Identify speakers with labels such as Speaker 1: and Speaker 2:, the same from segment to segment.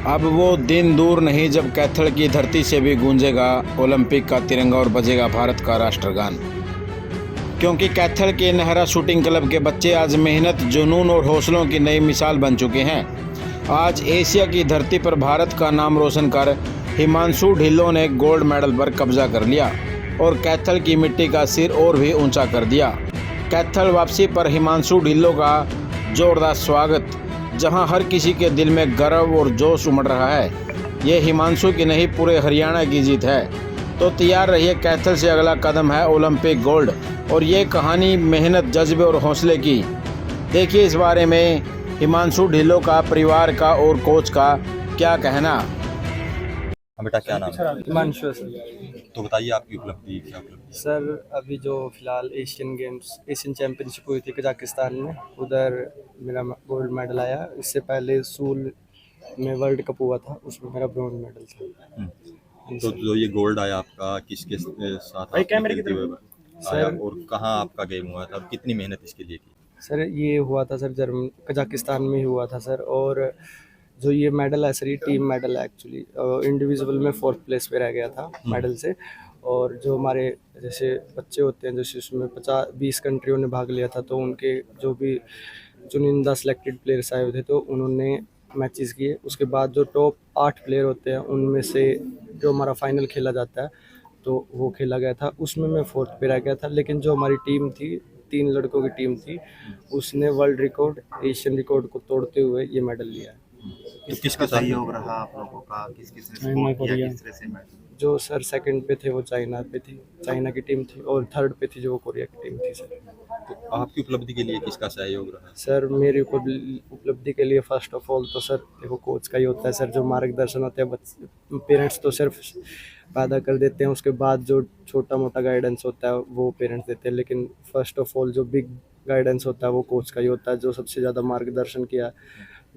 Speaker 1: अब वो दिन दूर नहीं जब कैथल की धरती से भी गूंजेगा ओलंपिक का तिरंगा और बजेगा भारत का राष्ट्रगान। क्योंकि कैथल के नेहरा शूटिंग क्लब के बच्चे आज मेहनत, जुनून और हौसलों की नई मिसाल बन चुके हैं। आज एशिया की धरती पर भारत का नाम रोशन कर हिमांशु ढिल्लों ने गोल्ड मेडल पर कब्जा कर लिया और कैथल की मिट्टी का सिर और भी ऊंचा कर दिया। कैथल वापसी पर हिमांशु ढिल्लों का जोरदार स्वागत, जहां हर किसी के दिल में गर्व और जोश उमड़ रहा है। ये हिमांशु की नहीं, पूरे हरियाणा की जीत है। तो तैयार रहिए, कैथल से अगला कदम है ओलंपिक गोल्ड। और ये कहानी मेहनत, जज्बे और हौसले की। देखिए इस बारे में हिमांशु ढिल्लों का, परिवार का और कोच का क्या कहना।
Speaker 2: बेटा क्या नाम है?
Speaker 3: हिमांशु सर।
Speaker 2: तो बताइए आपकी उपलब्धि क्या उपलब्धि?
Speaker 3: सर अभी जो फिलहाल एशियन चैंपियनशिप हुई थी कजाकिस्तान में, उधर मेरा गोल्ड मेडल आया। इससे पहले सूल में वर्ल्ड कप हुआ था, उसमें मेरा ब्रॉन्ज मेडल था।
Speaker 2: तो जो ये गोल्ड आया आपका, किसके साथ आपने खेलते हुए आया और कहाँ आपका गेम हुआ था और कितनी मेहनत इसके लिए की?
Speaker 3: सर ये हुआ था सर कजाकिस्तान में ही हुआ था सर। और जो ये मेडल है सर, ये टीम मेडल है एक्चुअली। इंडिविजुअल में 4th प्लेस पे रह गया था मेडल से। और जो हमारे जैसे बच्चे होते हैं, जैसे उसमें 20 कंट्रियों ने भाग लिया था, तो उनके जो भी चुनिंदा सिलेक्टेड प्लेयर्स आए हुए थे, तो उन्होंने मैचेस किए। उसके बाद जो टॉप 8 प्लेयर होते हैं, उनमें से जो हमारा फाइनल खेला जाता है, तो वो खेला गया था। उसमें मैं 4th पे रह गया था। लेकिन जो हमारी टीम थी, 3 लड़कों की टीम थी, उसने वर्ल्ड रिकॉर्ड, एशियन रिकॉर्ड को तोड़ते हुए ये मेडल लिया है।
Speaker 2: तो किसका सहयोग रहा आप लोगों का, किस किस ने सपोर्ट किया, किस तरह से मेडल?
Speaker 3: जो सर 2nd पे थे वो चाइना पे थी, चाइना की टीम थी। और 3rd पे थी जो वो कोरिया की टीम थी सर।
Speaker 2: तो आपकी उपलब्धि के लिए किसका सहयोग रहा?
Speaker 3: सर मेरी उपलब्धि के लिए फर्स्ट ऑफ ऑल तो सर देखो कोच का ही होता है सर, जो मार्गदर्शन होते हैं। पेरेंट्स तो सिर्फ पैदा कर देते हैं, उसके बाद जो छोटा मोटा गाइडेंस होता है वो पेरेंट्स देते हैं। लेकिन फर्स्ट ऑफ ऑल जो बिग गाइडेंस होता है वो कोच का ही होता है, जो सबसे ज़्यादा मार्गदर्शन किया।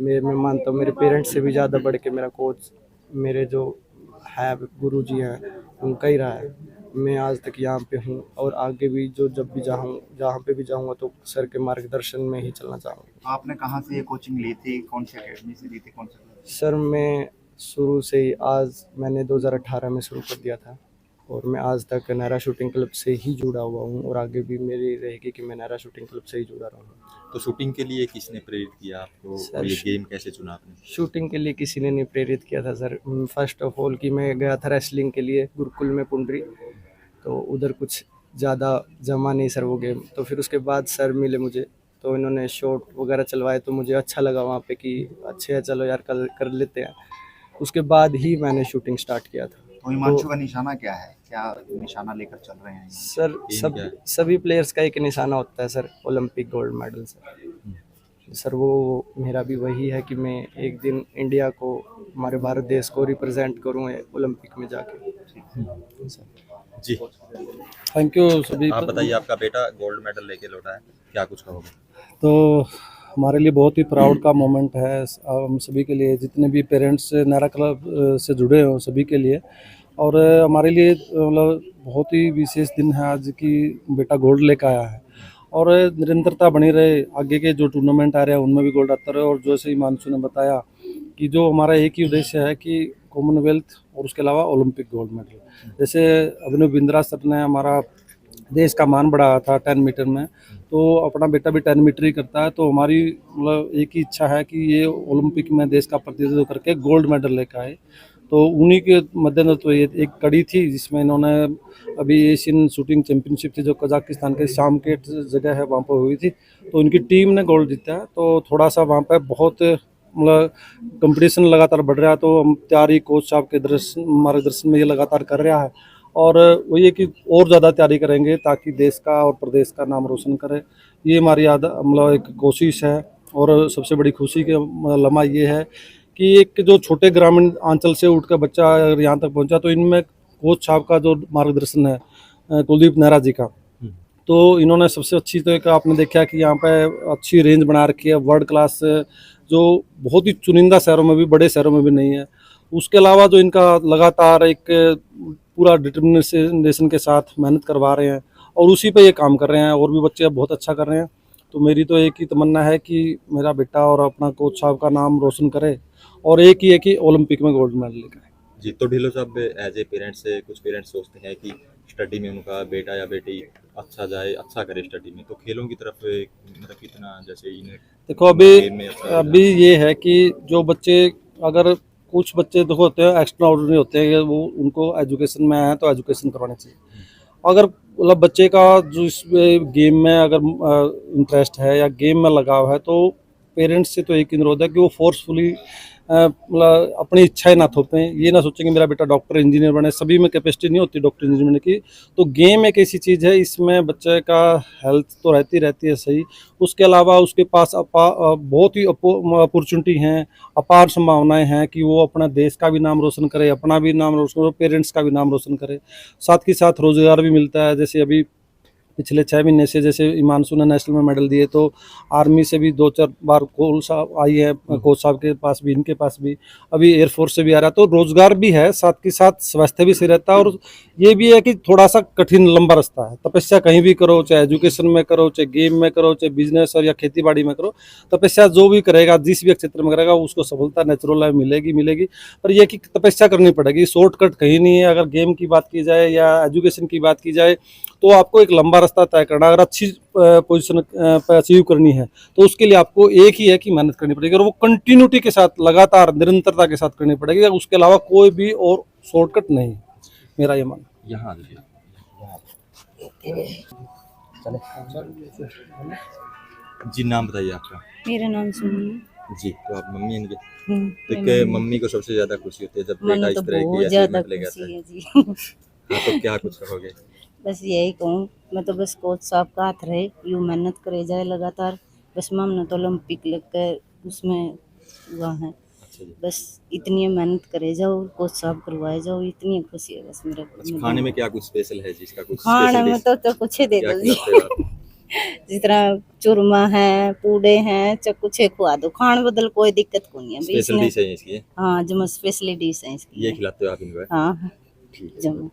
Speaker 3: मैं मानता हूँ मेरे पेरेंट्स से भी ज़्यादा बढ़ के मेरा कोच, मेरे जो है गुरु जी हैं, उनका ही रहा है। मैं आज तक यहाँ पे हूँ और आगे भी जब भी जहाँ पे भी जाऊँगा तो सर के मार्गदर्शन में ही चलना चाहूँगा।
Speaker 4: आपने कहाँ से ये कोचिंग ली थी, कौन सी एकेडमी से ली थी, कौन सा?
Speaker 3: सर मैं शुरू से ही, आज मैंने 2018 में शुरू कर दिया था और मैं आज तक नेहरा शूटिंग क्लब से ही जुड़ा हुआ हूँ और आगे भी मेरी रहेगी कि मैं नेहरा शूटिंग क्लब से ही जुड़ा रहूँगा।
Speaker 2: तो शूटिंग के लिए किसने प्रेरित किया आपको और ये गेम कैसे चुना आपने?
Speaker 3: शूटिंग के लिए किसी ने नहीं प्रेरित किया था सर। फर्स्ट ऑफ ऑल कि मैं गया था रेसलिंग के लिए गुरुकुल में पुंडरी, तो उधर कुछ ज़्यादा जमा नहीं सर वो गेम। तो फिर उसके बाद सर मिले मुझे, तो इन्होंने शॉट वगैरह चलवाए, तो मुझे अच्छा लगा वहाँ पे कि अच्छे है, चलो यार कल कर लेते हैं। उसके बाद ही मैंने शूटिंग स्टार्ट किया था।
Speaker 4: तो हिमांशु का निशाना क्या है, क्या निशाना लेकर चल रहे हैं?
Speaker 3: सर सभी प्लेयर्स का एक निशाना होता है sir, Olympic gold medal sir. वो मेरा भी वही है कि मैं एक दिन इंडिया को, हमारे भारत देश को रिप्रेजेंट करूँ ओलंपिक में जाके।
Speaker 2: जी
Speaker 5: थैंक यू सभी।
Speaker 2: आप बताइए, आपका बेटा गोल्ड मेडल लेके लौटा है, क्या कुछ कहोगे?
Speaker 5: तो हमारे लिए बहुत ही प्राउड का मोमेंट है, हम सभी के लिए, जितने भी पेरेंट्स नेहरा क्लब से जुड़े हो सभी के लिए। और हमारे लिए मतलब बहुत ही विशेष दिन है आज कि बेटा गोल्ड लेकर आया है। और निरंतरता बनी रहे, आगे के जो टूर्नामेंट आ रहे हैं उनमें भी गोल्ड आता रहे। और जैसे हिमांशु ने बताया कि जो हमारा एक ही उद्देश्य है कि कॉमनवेल्थ और उसके अलावा ओलंपिक गोल्ड मेडल। जैसे अभिनव बिंद्रा सर ने हमारा देश का मान बढ़ाया था 10 मीटर में, तो अपना बेटा भी 10 मीटर ही करता है। तो हमारी मतलब एक ही इच्छा है कि ये ओलंपिक में देश का प्रतिनिधित्व करके गोल्ड मेडल लेकर आए। तो उन्हीं के मद्देनजर तो ये एक कड़ी थी जिसमें इन्होंने अभी एशियन शूटिंग चैंपियनशिप थी जो कजाकिस्तान के शामकेट जगह है वहाँ पर हुई थी, तो उनकी टीम ने गोल्ड जीता है। तो थोड़ा सा वहाँ पर बहुत मतलब कंपटीशन लगातार बढ़ रहा है, तो हम तैयारी कोच साहब के मार्गदर्शन में ये लगातार कर रहा है। और वो ये कि और ज़्यादा तैयारी करेंगे ताकि देश का और प्रदेश का नाम रोशन करे, ये हमारी मतलब एक कोशिश है। और सबसे बड़ी खुशी का लम्हा ये है कि एक जो छोटे ग्रामीण अंचल से उठकर बच्चा अगर यहाँ तक पहुँचा, तो इनमें कोच साहब का जो मार्गदर्शन है कुलदीप नेहरा जी का, तो इन्होंने सबसे अच्छी तो एक आपने देखा कि यहाँ पे अच्छी रेंज बना रखी है, वर्ल्ड क्लास, जो बहुत ही चुनिंदा शहरों में भी, बड़े शहरों में भी नहीं है। उसके अलावा जो इनका लगातार एक पूरा डिटर्मिनेशन के साथ मेहनत करवा रहे हैं और उसी पे ये काम कर रहे हैं, और भी बच्चे बहुत अच्छा कर रहे हैं। तो मेरी तो एक ही तमन्ना है कि मेरा बेटा और अपना कोच साहब का नाम रोशन करे और एक ही है कि ओलंपिक में गोल्ड मेडल लेकर आए।
Speaker 2: जी, तो ढिल्लो साहब एज ए पेरेंट्स से कुछ पेरेंट्स सोचते हैं कि स्टडी में उनका बेटा या बेटी अच्छा जाए, अच्छा करे स्टडी में, तो खेलों की तरफ मतलब कितना जैसे इन्हें
Speaker 5: देखो
Speaker 2: गेम में अच्छा
Speaker 5: अभी ये है कि जो बच्चे, अगर कुछ बच्चे देखो होते हैं एक्स्ट्रा ऑर्डिनरी होते हैं, वो उनको एजुकेशन में आए तो एजुकेशन करवानी चाहिए। अगर मतलब बच्चे का जो इस गेम में अगर इंटरेस्ट है या गेम में लगाव है, तो पेरेंट्स से तो एक ही अनुरोध है कि वो फोर्सफुली मतलब अपनी इच्छाएं ना थोपें। ये ना सोचें कि मेरा बेटा डॉक्टर इंजीनियर बने, सभी में कैपेसिटी नहीं होती डॉक्टर इंजीनियर बनने की। तो गेम एक ऐसी चीज़ है, इसमें बच्चे का हेल्थ तो रहती है सही, उसके अलावा उसके पास बहुत ही अपॉर्चुनिटी हैं, अपार संभावनाएं हैं कि वो अपना देश का भी नाम रोशन करे, अपना भी नाम रोशन करे, पेरेंट्स का भी नाम रोशन करे। साथ ही साथ रोजगार भी मिलता है। जैसे अभी पिछले 6 महीने से जैसे हिमांशु ने नेशनल में मेडल दिए, तो आर्मी से भी 2-4 बार कॉल साहब आई है, कोच साहब के पास भी, इनके पास भी, अभी एयरफोर्स से भी आ रहा है। तो रोजगार भी है, साथ के साथ स्वास्थ्य भी सही रहता है। और ये भी है कि थोड़ा सा कठिन लंबा रास्ता है। तपस्या कहीं भी करो, चाहे एजुकेशन में करो, चाहे गेम में करो, चाहे बिजनेस और या खेती बाड़ी में करो, तपस्या जो भी करेगा, जिस भी क्षेत्र में करेगा, उसको सफलता नेचुरल लाइफ मिलेगी। पर यह कि तपस्या करनी पड़ेगी, शॉर्टकट कहीं नहीं है। अगर गेम की बात की जाए या एजुकेशन की बात की जाए, तो आपको एक लंबा रास्ता तय करना, अगर अच्छी पोजीशन पर अचीव करनी है, तो उसके लिए आपको एक ही है कि मेहनत करनी पड़ेगी, और वो कंटिन्यूटी के साथ, लगातार निरंतरता के साथ करनी पड़ेगी। उसके अलावा कोई भी और शॉर्टकट नहीं, मेरा ये मानना।
Speaker 2: यहाँ जी, नाम बताइए आपका।
Speaker 6: मेरा नाम सुनी है।
Speaker 2: जी, तो आप मम्मी इनके, तो
Speaker 6: मेरी
Speaker 2: क्या
Speaker 6: मम्मी।
Speaker 2: मम्मी को सबसे ज्यादा खुशी होती है जब बेटा
Speaker 6: मम्मी
Speaker 2: इस
Speaker 6: तो
Speaker 2: तरह की
Speaker 6: बहुत ज्यादा
Speaker 2: अचीवमेंट लेके आता
Speaker 6: खुशी
Speaker 2: है?
Speaker 6: है जी।
Speaker 2: हाँ, तो क्या कुछ कहोगे?
Speaker 6: बस यही कहूँ, मैं तो बस कोच साहब का हाथ रहे, यूँ मेहनत करे जाए लगातार। बस मामना तो ओलंपिक लगकर उसमें हुआ है,
Speaker 2: अच्छा जी।
Speaker 6: बस इतनी मेहनत करे जाओ, कोच साहब करवाए जाओ, इतनी खुशी है बस मेरे को।
Speaker 2: अच्छा, खाने में क्या कुछ स्पेशल है जिसका कुछ
Speaker 6: खाने
Speaker 2: स्पेशल
Speaker 6: में
Speaker 2: डिश
Speaker 6: तो कुछ ही दे
Speaker 2: क्या
Speaker 6: दो जी।
Speaker 2: खिलाते हो आप?
Speaker 6: जिस तरह चूरमा है, पूड़े हैं, चाहे कुछ खुआ दो, खाने बदल कोई दिक्कत को नहीं है भाई
Speaker 2: स्पेशल
Speaker 6: इसमें।
Speaker 2: डिश है इसकी,
Speaker 6: हाँ, जो स्पेशली डिश है इसकी।
Speaker 2: ये खिलाते हो आप इनको?
Speaker 6: हाँ,
Speaker 2: ठीक है।
Speaker 6: जमा।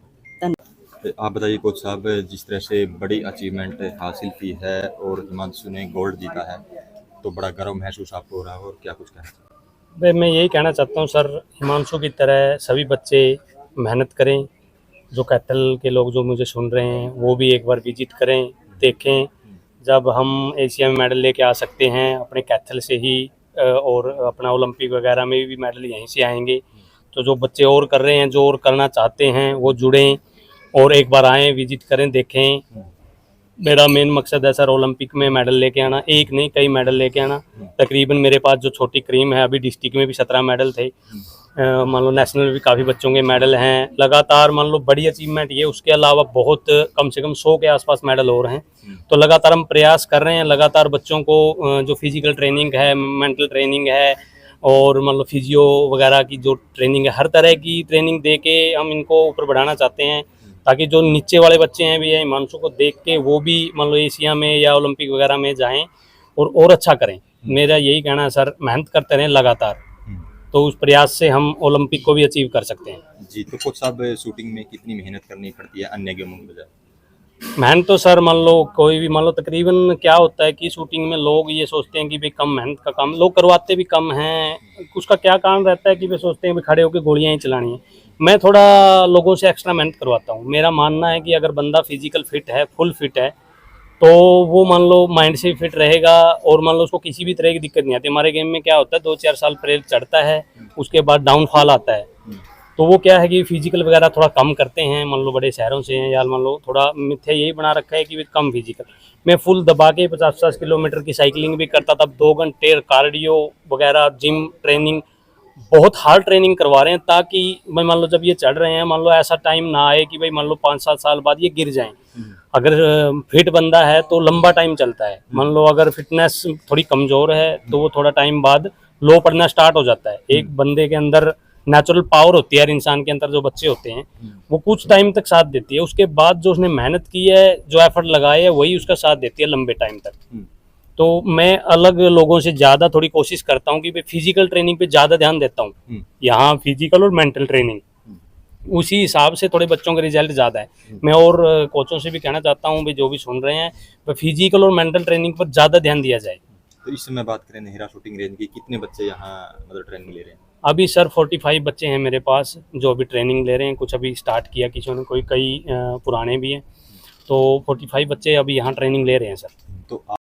Speaker 2: तो आप बताइए कोच साहब, जिस तरह से बड़ी अचीवमेंट हासिल की है और हिमांशु ने गोल्ड जीता है, तो बड़ा गर्व महसूस आपको हो रहा है, और क्या कुछ कहना चाहिए?
Speaker 7: भाई मैं यही कहना चाहता हूँ सर, हिमांशु की तरह सभी बच्चे मेहनत करें। जो कैथल के लोग जो मुझे सुन रहे हैं, वो भी एक बार विजिट करें, देखें। जब हम एशिया में मेडल लेके आ सकते हैं अपने कैथल से ही, और अपना ओलंपिक वगैरह में भी मेडल यहीं से आएंगे। तो जो बच्चे और कर रहे हैं, जो और करना चाहते हैं, वो जुड़ें और एक बार आएँ, विजिट करें, देखें। मेरा मेन मकसद है सर ओलंपिक में मेडल लेके आना, एक नहीं कई मेडल लेके आना। तकरीबन मेरे पास जो छोटी क्रीम है, अभी डिस्ट्रिक्ट में भी 17 मेडल थे, मान लो नेशनल में भी काफ़ी बच्चों के मेडल हैं लगातार। मान लो बड़ी अचीवमेंट ये, उसके अलावा बहुत कम से कम 100 के आसपास मेडल और हैं। तो लगातार हम प्रयास कर रहे हैं, लगातार बच्चों को जो फिजिकल ट्रेनिंग है, मेंटल ट्रेनिंग है, और मान लो फिजियो वगैरह की जो ट्रेनिंग है, हर तरह की ट्रेनिंग दे के हम इनको ऊपर बढ़ाना चाहते हैं, ताकि जो नीचे वाले बच्चे हैं भी हिमांशु को देख के वो भी मान लो एशिया में या ओलंपिक वगैरह में जाएं और अच्छा करें। मेरा यही कहना है सर, मेहनत करते रहें लगातार, तो उस प्रयास से हम ओलंपिक को भी अचीव कर सकते हैं।
Speaker 2: जी, तो कोच साहब शूटिंग में कितनी मेहनत करनी पड़ती है अन्य गेमों की बजाय?
Speaker 7: मेहनत तो सर मान लो कोई भी, मान लो तकरीबन क्या होता है कि शूटिंग में लोग ये सोचते हैं कि भाई कम मेहनत का काम, लोग करवाते भी कम हैं। उसका क्या कारण रहता है कि वे सोचते हैं भाई खड़े होकर गोलियां ही चलानी है। मैं थोड़ा लोगों से एक्स्ट्रा मेहनत करवाता हूँ। मेरा मानना है कि अगर बंदा फिजिकल फिट है, फुल फिट है, तो वो मान लो माइंड से भी फिट रहेगा, और मान लो उसको किसी भी तरह की दिक्कत नहीं आती। हमारे गेम में क्या होता है, 2-4 साल पहले चढ़ता है, उसके बाद डाउनफॉल आता है। तो वो क्या है कि फिजिकल वगैरह थोड़ा कम करते हैं, मान लो बड़े शहरों से हैं, या मान लो थोड़ा मिथ्या यही बना रखा है कि कम फिजिकल। मैं फुल दबा के 50-50 किलोमीटर की साइकिलिंग भी करता था, 2 घंटे कार्डियो वगैरह, जिम ट्रेनिंग, बहुत हार्ड ट्रेनिंग करवा रहे हैं, ताकि भाई मान लो जब ये चढ़ रहे हैं, मान लो ऐसा टाइम ना आए कि भाई मान लो 5-7 साल बाद ये गिर जाएं। अगर फिट बंदा है तो लंबा टाइम चलता है। मान लो अगर फिटनेस थोड़ी कमज़ोर है तो वो थोड़ा टाइम बाद लो पड़ना स्टार्ट हो जाता है। एक बंदे के अंदर नेचुरल पावर होती है, हर इंसान के अंदर जो बच्चे होते हैं वो कुछ टाइम तक साथ देती है, उसके बाद जो उसने मेहनत की है, जो एफर्ट लगाए है, वही उसका साथ देती है लंबे टाइम तक। तो मैं अलग लोगों से ज़्यादा थोड़ी कोशिश करता हूँ कि भाई फिजिकल ट्रेनिंग पे ज़्यादा ध्यान देता हूँ। यहाँ फिजिकल और मेंटल ट्रेनिंग, उसी हिसाब से थोड़े बच्चों के रिजल्ट ज़्यादा है। मैं और कोचों से भी कहना चाहता हूँ भाई जो भी सुन रहे हैं, वह फिजिकल और मेंटल ट्रेनिंग पर ज़्यादा ध्यान दिया जाए।
Speaker 2: तो इस समय बात करें नेहरा शूटिंग रेंज की, कितने बच्चे यहाँ मतलब ट्रेनिंग ले रहे हैं?
Speaker 7: अभी सर 45 बच्चे हैं मेरे पास जो अभी ट्रेनिंग ले रहे हैं, कुछ अभी स्टार्ट किया किसी ने, कोई कई पुराने भी हैं, तो 45 बच्चे अभी यहाँ ट्रेनिंग ले रहे हैं सर।
Speaker 2: तो